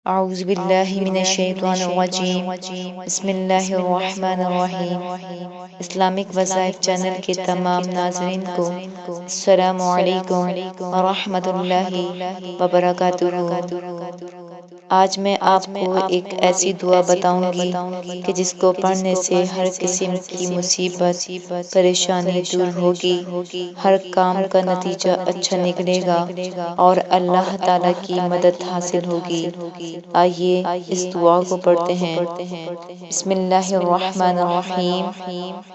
اعوذ باللہ من الشیطان الرجیم بسم اللہ الرحمن الرحیم۔ اسلامک وظائف چینل کے تمام ناظرین کو السلام علیکم ورحمۃ اللہ وبرکاتہ۔ آج میں آپ کو ایک ایسی دعا بتاؤں گی کہ جس کو پڑھنے سے ہر قسم کی مصیبت پریشانی دور ہوگی، ہر کام کا نتیجہ اچھا نکلے گا اور اللہ تعالیٰ کی مدد حاصل ہوگی۔ آئیے اس دعا کو پڑھتے ہیں۔ بسم اللہ الرحمن الرحیم۔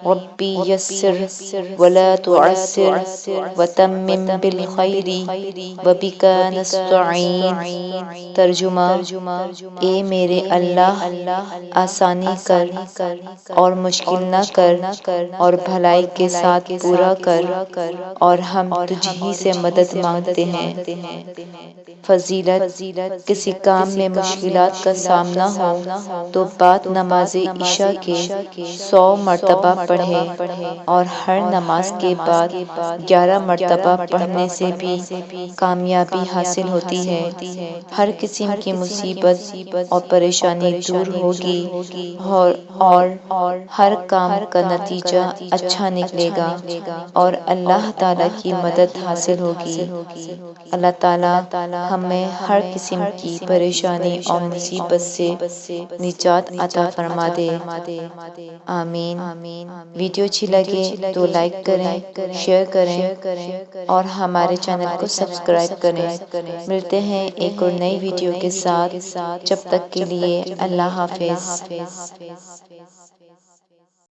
ربی یسر ولا تعسر وتمم بالخیر وبک نستعین۔ ترجمہ: اے میرے اللہ، آسانی کر اور مشکل نہ کر اور بھلائی کے ساتھ پورا کر، اور ہم تجھ ہی سے مدد مانگتے ہیں۔ فضیلت: کسی کام میں مشکلات کا سامنا ہو تو بعد نماز عشاء کے 100 مرتبہ پڑھے، اور ہر نماز کے بعد 11 مرتبہ پڑھنے سے بھی کامیابی حاصل ہوتی ہے۔ ہر قسم کی مصیبت اور پریشانی دور ہوگی اور ہر کام کا نتیجہ اچھا نکلے گا اور اللہ تعالیٰ کی مدد حاصل ہوگی۔ اللہ تعالیٰ ہمیں ہر قسم کی پریشانی اور مصیبت سے نجات عطا فرما دے، آمین۔ ویڈیو اچھی لگے تو لائک کریں، شیئر کریں اور ہمارے چینل کو سبسکرائب کریں۔ ملتے ہیں ایک اور نئی ویڈیو کے ساتھ، جب تک کے لیے اللہ حافظ۔